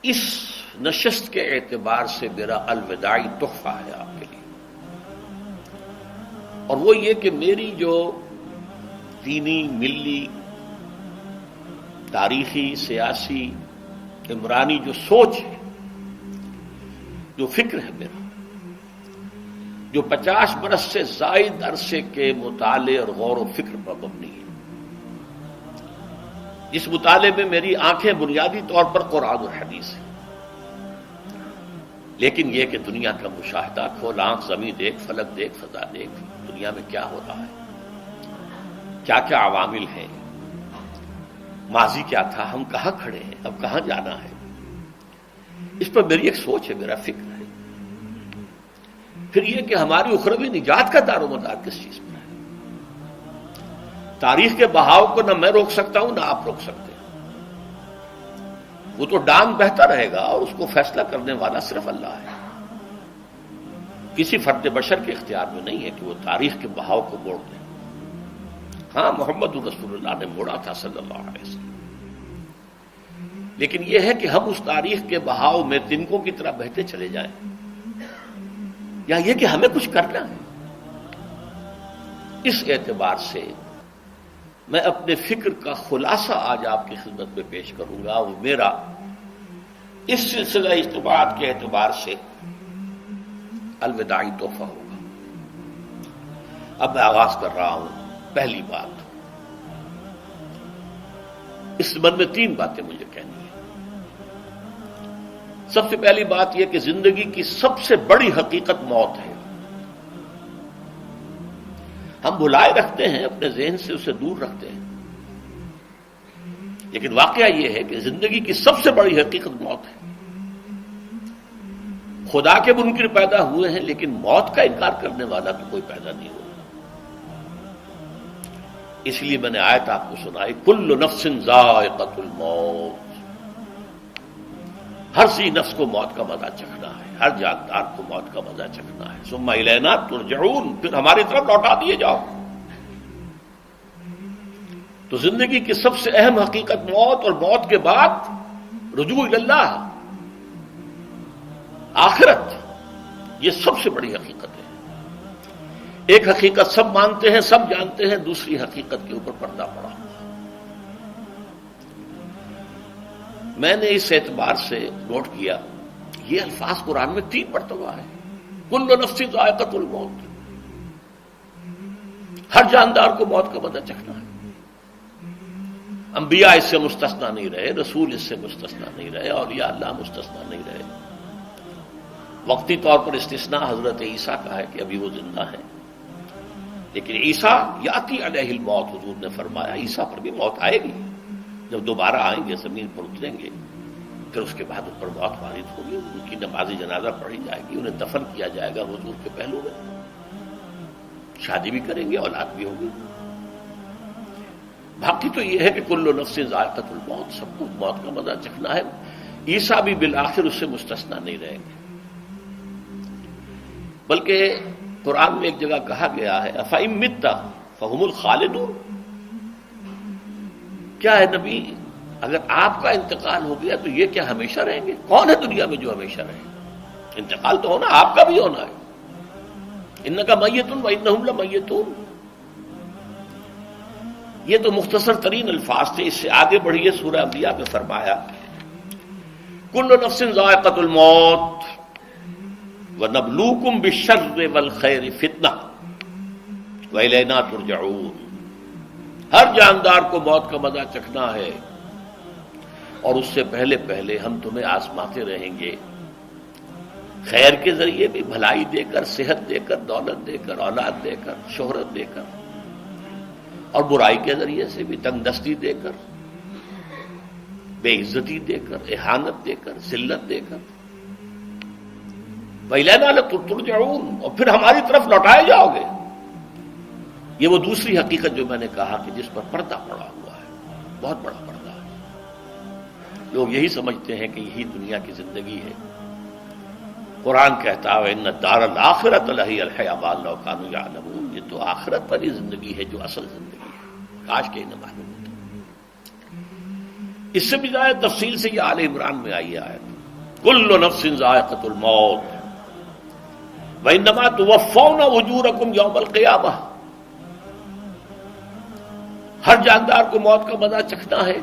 اس نشست کے اعتبار سے میرا الوداعی تحفہ ہے آپ کے لیے، اور وہ یہ کہ میری جو دینی، ملی، تاریخی، سیاسی، عمرانی جو سوچ ہے، جو فکر ہے میرا، جو 50 برس سے زائد عرصے کے مطالعے اور غور و فکر پر مبنی ہے، اس مطالعے میں میری آنکھیں بنیادی طور پر قرآن اور حدیث ہیں، لیکن یہ کہ دنیا کا مشاہدہ، کھول آنکھ، زمین دیکھ، فلک دیکھ، فضا دیکھ، دنیا میں کیا ہو رہا ہے، کیا کیا عوامل ہیں، ماضی کیا تھا، ہم کہاں کھڑے ہیں، اب کہاں جانا ہے، اس پر میری ایک سوچ ہے، میرا فکر ہے۔ پھر یہ کہ ہماری اخروی نجات کا دار و مدار کس چیز پر ہے۔ تاریخ کے بہاؤ کو نہ میں روک سکتا ہوں، نہ آپ روک سکتے ہیں، وہ تو ڈانگ بہتا رہے گا، اور اس کو فیصلہ کرنے والا صرف اللہ ہے۔ کسی فرد بشر کے اختیار میں نہیں ہے کہ وہ تاریخ کے بہاؤ کو موڑ دے۔ ہاں، محمد رسول اللہ نے موڑا تھا صلی اللہ علیہ وسلم، لیکن یہ ہے کہ ہم اس تاریخ کے بہاؤ میں تنکوں کی طرح بہتے چلے جائیں، یا یہ کہ ہمیں کچھ کرنا ہے۔ اس اعتبار سے میں اپنے فکر کا خلاصہ آج آپ کی خدمت میں پیش کروں گا، وہ میرا اس سلسلہ اجتماعات کے اعتبار سے الوداعی تحفہ ہوگا۔ اب میں آغاز کر رہا ہوں۔ پہلی بات، اس سبب میں 3 باتیں مجھے کہنی ہیں۔ سب سے پہلی بات یہ کہ زندگی کی سب سے بڑی حقیقت موت ہے۔ ہم بلائے رکھتے ہیں، اپنے ذہن سے اسے دور رکھتے ہیں، لیکن واقعہ یہ ہے کہ زندگی کی سب سے بڑی حقیقت موت ہے۔ خدا کے منکر پیدا ہوئے ہیں، لیکن موت کا انکار کرنے والا تو کوئی پیدا نہیں ہوا۔ اس لیے میں نے آیت آپ کو سنائی، کل نفس ذائقۃ الموت، ہر سی نفس کو موت کا مزہ چکھنا ہے، ہر جاندار کو موت کا مزہ چکھنا ہے۔ ثم الینا ترجعون، پھر ہماری طرف لوٹا دیے جاؤ۔ تو زندگی کی سب سے اہم حقیقت موت، اور موت کے بعد رجوع الی اللہ، آخرت، یہ سب سے بڑی حقیقت ہے۔ ایک حقیقت سب مانتے ہیں، سب جانتے ہیں، دوسری حقیقت کے اوپر پردہ پڑا۔ میں نے اس اعتبار سے نوٹ کیا، یہ الفاظ قرآن میں 3 مرتبہ ہے، کل نفس ذائقۃ الموت، ہر جاندار کو موت کا مزہ چکھنا ہے۔ انبیاء اس سے مستثنا نہیں رہے، رسول اس سے مستثنا نہیں رہے، اولیاء اللہ مستثنا نہیں رہے۔ وقتی طور پر استثناء حضرت عیسیٰ کا ہے کہ ابھی وہ زندہ ہے، لیکن عیسیٰ یاتی علیہ الموت، حضور نے فرمایا عیسیٰ پر بھی موت آئے گی، جب دوبارہ آئیں گے، زمین پر اتریں گے، پھر اس کے بعد ان پر موت وارد ہوگی، ان کی نماز جنازہ پڑھی جائے گی، انہیں دفن کیا جائے گا حضور کے پہلو میں، شادی بھی کریں گے، اولاد بھی ہوگی۔ باقی تو یہ ہے کہ کل نفس ذائقۃ الموت، سب کو موت کا مزہ چکھنا ہے۔ عیسیٰ بھی بالآخر اس سے مستثنا نہیں رہیں گے، بلکہ قرآن میں ایک جگہ کہا گیا ہے افإن مت فہم الخالدون، کیا ہے نبی، اگر آپ کا انتقال ہو گیا تو یہ کیا ہمیشہ رہیں گے؟ کون ہے دنیا میں جو ہمیشہ رہے؟ انتقال تو ہونا، آپ کا بھی ہونا ہے۔ انک میت وانہم لمیتون، یہ تو مختصر ترین الفاظ تھے۔ اس سے آگے بڑھیے، سورہ انبیاء میں فرمایا کل نفس ذائقۃ الموت وَنَبْلُوكُمْ بِالشَّرِّ وَالْخَيْرِ فِتْنَةً وَإِلَيْنَا تُرْجَعُونَ، ہر جاندار کو موت کا مزہ چکھنا ہے، اور اس سے پہلے پہلے ہم تمہیں آزماتے رہیں گے، خیر کے ذریعے بھی، بھلائی دے کر، صحت دے کر، دولت دے کر، اولاد دے کر، شہرت دے کر، اور برائی کے ذریعے سے بھی، تنگ دستی دے کر، بے عزتی دے کر، اہانت دے کر، ذلت دے کر، وَإِلَيْنَا تُرْجَعُونَ، اور پھر ہماری طرف لوٹائے جاؤ گے۔ یہ وہ دوسری حقیقت جو میں نے کہا کہ جس پر پردہ پڑا ہوا ہے، بہت بڑا پردہ ہے۔ لوگ یہی سمجھتے ہیں کہ یہی دنیا کی زندگی ہے۔ قرآن کہتا ہے اِنَّ الدَّارَ الْآخِرَةَ لَهِيَ الْحَيَوَانُ لَوْ كَانُوا يَعْلَمُونَ، یہ تو آخرت والی زندگی ہے جو اصل زندگی ہے، کاش کہ انہیں معلوم ہوتا۔ اس سے بھی زیادہ تفصیل سے یہ آل عمران میں آئی آیت، کل نفس ذائقۃ الموت وانما توفون اجورکم یوم القیامہ، ہر جاندار کو موت کا مزہ چکھنا ہے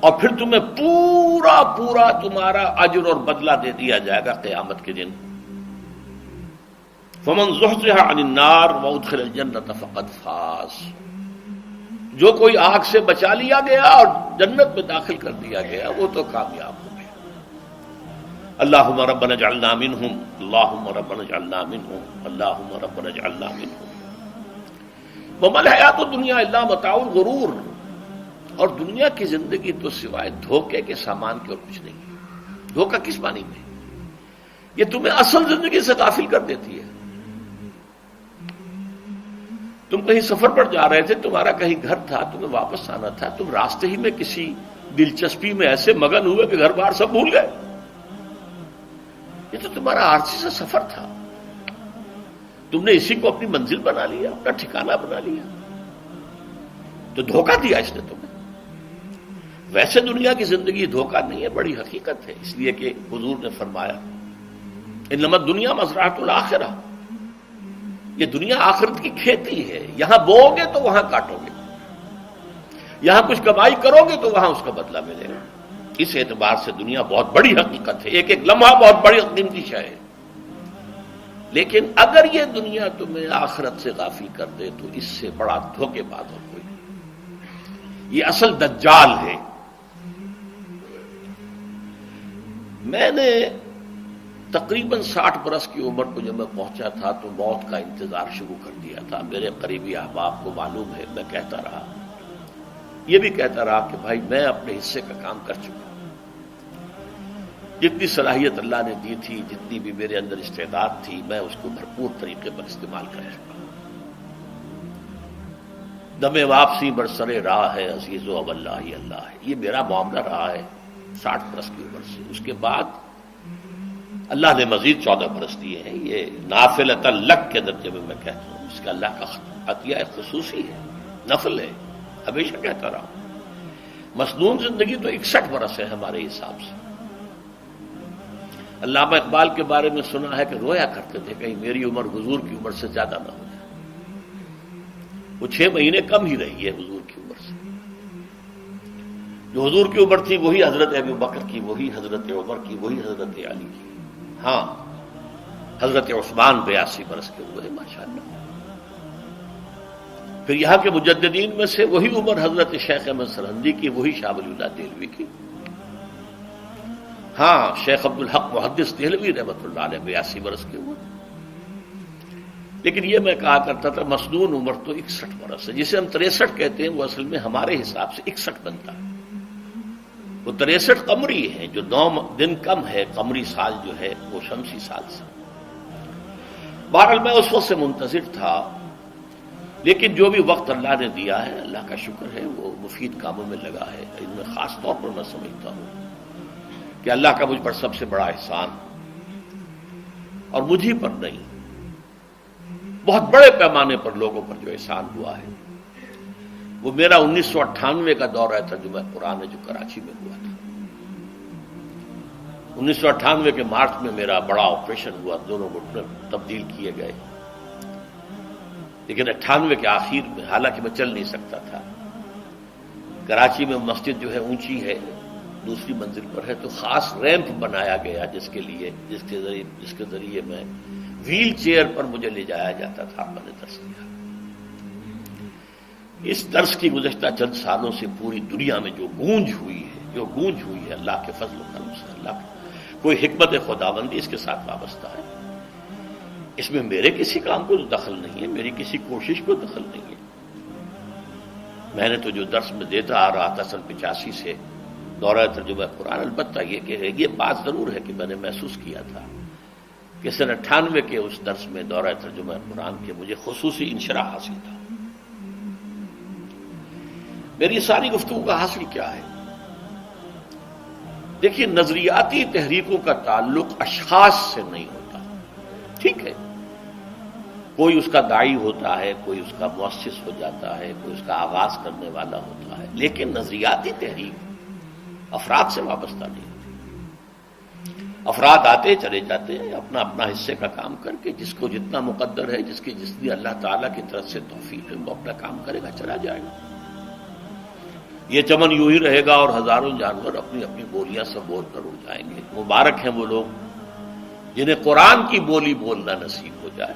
اور پھر تمہیں پورا پورا تمہارا اجر اور بدلہ دے دیا جائے گا قیامت کے دن۔ فمن زحزح عن النار وادخل الجنۃ فقد فاز، جو کوئی آگ سے بچا لیا گیا اور جنت میں داخل کر دیا گیا وہ تو کامیاب ہو گیا۔ اللہم ربنا اجعلنا منہم، اللہم ربنا اجعلنا منہم، اللہم ربنا اجعلنا منہم۔ وما الحیات الدنیا الا متاع الغرور، اور دنیا کی زندگی تو سوائے دھوکے کے سامان کے اور کچھ نہیں ہے۔ دھوکہ کس معنی میں؟ یہ تمہیں اصل زندگی سے غافل کر دیتی ہے۔ تم کہیں سفر پر جا رہے تھے، تمہارا کہیں گھر تھا، تمہیں واپس آنا تھا، تم راستے ہی میں کسی دلچسپی میں ایسے مگن ہوئے کہ گھر بار سب بھول گئے۔ یہ تو تمہارا عارضی سا سفر تھا، تم نے اسی کو اپنی منزل بنا لیا، اپنا ٹھکانہ بنا لیا، تو دھوکہ دیا اس نے تمہیں۔ ویسے دنیا کی زندگی دھوکہ نہیں ہے، بڑی حقیقت ہے، اس لیے کہ حضور نے فرمایا انما الدنیا مزرعۃ الآخرہ، یہ دنیا آخرت کی کھیتی ہے، یہاں بو گے تو وہاں کاٹو گے، یہاں کچھ کمائی کرو گے تو وہاں اس کا بدلہ ملے گا۔ اس اعتبار سے دنیا بہت بڑی حقیقت ہے، ایک ایک لمحہ بہت بڑی قیمتی شے ہے، لیکن اگر یہ دنیا تمہیں آخرت سے غافل کر دے تو اس سے بڑا دھوکے باز اور کوئی نہیں۔ یہ اصل دجال ہے۔ میں نے تقریباً 60 برس کی عمر کو جب میں پہنچا تھا تو موت کا انتظار شروع کر دیا تھا۔ میرے قریبی احباب کو معلوم ہے، میں کہتا رہا، یہ بھی کہتا رہا کہ بھائی میں اپنے حصے کا کام کر چکا ہوں، جتنی صلاحیت اللہ نے دی تھی، جتنی بھی میرے اندر استعداد تھی، میں اس کو بھرپور طریقے پر استعمال کر چکا ہوں۔ دم واپسی برسر راہ ہے عزیز و اب اللہ ہی اللہ ہے، یہ میرا معاملہ رہا ہے 60 برس کی عمر سے۔ اس کے بعد اللہ نے مزید 14 برس دیے ہیں، یہ نافلۃ لک کے درجے میں کہتا ہوں، اس کا اللہ کا عطیہ خصوصی ہے، نفل ہے، ہمیشہ کہتا رہا ہوں۔ مسنون زندگی تو 61 برس ہے ہمارے حساب سے۔ علامہ اقبال کے بارے میں سنا ہے کہ رویا کرتے تھے کہیں میری عمر حضور کی عمر سے زیادہ نہ ہو جائے۔ وہ 6 مہینے کم ہی رہی ہے حضور کی عمر سے۔ جو حضور کی عمر تھی وہی حضرت ابو بکر کی، وہی حضرت عمر کی، وہی حضرت علی کی۔ ہاں، حضرت عثمان 82 برس کے ہوئے ماشاءاللہ۔ پھر یہاں کے مجددین میں سے وہی عمر حضرت شیخ احمد سرہندی کی، وہی شاہ ولی اللہ دہلوی کی۔ ہاں، شیخ عبدالحق محدث دہلوی رحمۃ اللہ علیہ 82 برس کے ہوئے۔ لیکن یہ میں کہا کرتا تھا مسنون عمر تو 61 برس ہے، جسے ہم 63 کہتے ہیں، وہ اصل میں ہمارے حساب سے 61 بنتا ہے۔ وہ 63 قمری ہے، جو 9 دن کم ہے، قمری سال جو ہے وہ شمسی سال سے۔ بہرحال میں اس وقت سے منتظر تھا، لیکن جو بھی وقت اللہ نے دیا ہے اللہ کا شکر ہے، وہ مفید کاموں میں لگا ہے۔ ان میں خاص طور پر میں سمجھتا ہوں کہ اللہ کا مجھ پر سب سے بڑا احسان، اور مجھے پر نہیں، بہت بڑے پیمانے پر لوگوں پر جو احسان ہوا ہے، وہ میرا 1998 کا دورہ ترجمہ قرآن ہے جو کراچی میں ہوا تھا۔ 1998 کے مارچ میں میرا بڑا آپریشن ہوا، دونوں گھٹنے تبدیل کیے گئے، لیکن 98 کے آخر میں، حالانکہ میں چل نہیں سکتا تھا، کراچی میں مسجد جو ہے اونچی ہے، دوسری منزل پر ہے، تو خاص ریمپ بنایا گیا جس کے ذریعے میں ویل چیئر پر مجھے لے جایا جاتا تھا۔ میں نے درس دیا۔ اس درس کی گزشتہ چند سالوں سے پوری دنیا میں جو گونج ہوئی ہے اللہ کے فضل و کرم سے، اللہ کوئی حکمت خداوندی اس کے ساتھ وابستہ ہے۔ اس میں میرے کسی کام کو دخل نہیں ہے، میری کسی کوشش کو دخل نہیں ہے۔ میں نے تو جو درس میں دیتا آ رہا تھا 85 سے دورہ ترجمہ قرآن، البتہ یہ بات ضرور ہے کہ میں نے محسوس کیا تھا کہ 98 کے اس درس میں دورہ ترجمہ قرآن کے مجھے خصوصی انشراح حاصل تھا۔ میری ساری گفتگو کا حاصل کیا ہے؟ دیکھیے، نظریاتی تحریکوں کا تعلق اشخاص سے نہیں ہوتا، ٹھیک ہے، کوئی اس کا داعی ہوتا ہے، کوئی اس کا مؤسس ہو جاتا ہے، کوئی اس کا آغاز کرنے والا ہوتا ہے، لیکن نظریاتی تحریک افراد سے وابستہ نہیں ہوتی۔ افراد آتے چلے جاتے ہیں اپنا اپنا حصے کا کام کر کے، جس کو جتنا مقدر ہے، جس کی جتنی اللہ تعالیٰ کی طرف سے توفیق ہے، وہ اپنا کام کرے گا، چلا جائے گا۔ یہ چمن یوں ہی رہے گا اور ہزاروں جانور اپنی اپنی بولیاں سے بول کر اڑ جائیں گے۔ مبارک ہیں وہ لوگ جنہیں قرآن کی بولی بولنا نصیب ہو جائے۔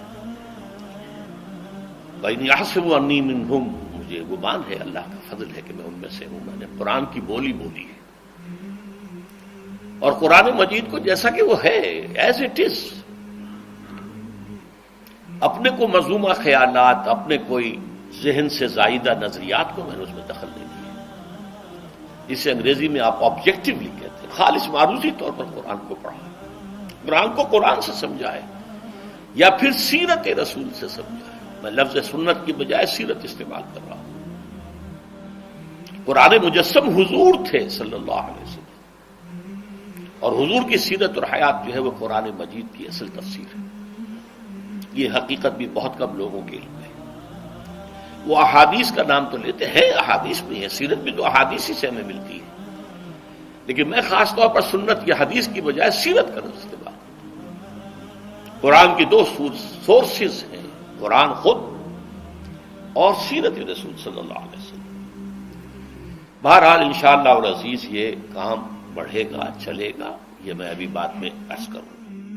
وَإِنْ يَحْسَبُوا أَنِّي مِنْهُمْ، مجھے گمان ہے، اللہ کا فضل ہے کہ میں ان میں سے ہوں، میں نے قرآن کی بولی بولی ہے، اور قرآن مجید کو جیسا کہ وہ ہے ایز اٹ از، اپنے کو مذمومہ خیالات، اپنے کوئی ذہن سے زائدہ نظریات کو میں نے اس میں دخل نہیں دیا، جسے انگریزی میں آپ آبجیکٹیولی کہتے ہیں، خالص معروضی طور پر قرآن کو پڑھا، قرآن کو قرآن سے سمجھائے یا پھر سیرت رسول سے سمجھائے۔ میں لفظ سنت کی بجائے سیرت استعمال کر رہا ہوں۔ قرآن مجسم حضور تھے صلی اللہ علیہ وسلم، اور حضور کی سیرت اور حیات جو ہے وہ قرآن مجید کی اصل تفسیر ہے۔ یہ حقیقت بھی بہت کم لوگوں کے علم ہے۔ وہ احادیث کا نام تو لیتے ہیں، احادیث بھی ہے، سیرت بھی تو احادیث ہی سے ہمیں ملتی ہے، لیکن میں خاص طور پر سنت یا حدیث کی بجائے سیرت کا لفظ استعمال۔ قرآن کی دو سورسز ہیں، قرآن خود اور سیرت رسول صلی اللہ علیہ وسلم۔ بہرحال انشاءاللہ العزیز یہ کام بڑھے گا، چلے گا، یہ میں ابھی بعد میں عرض کروں۔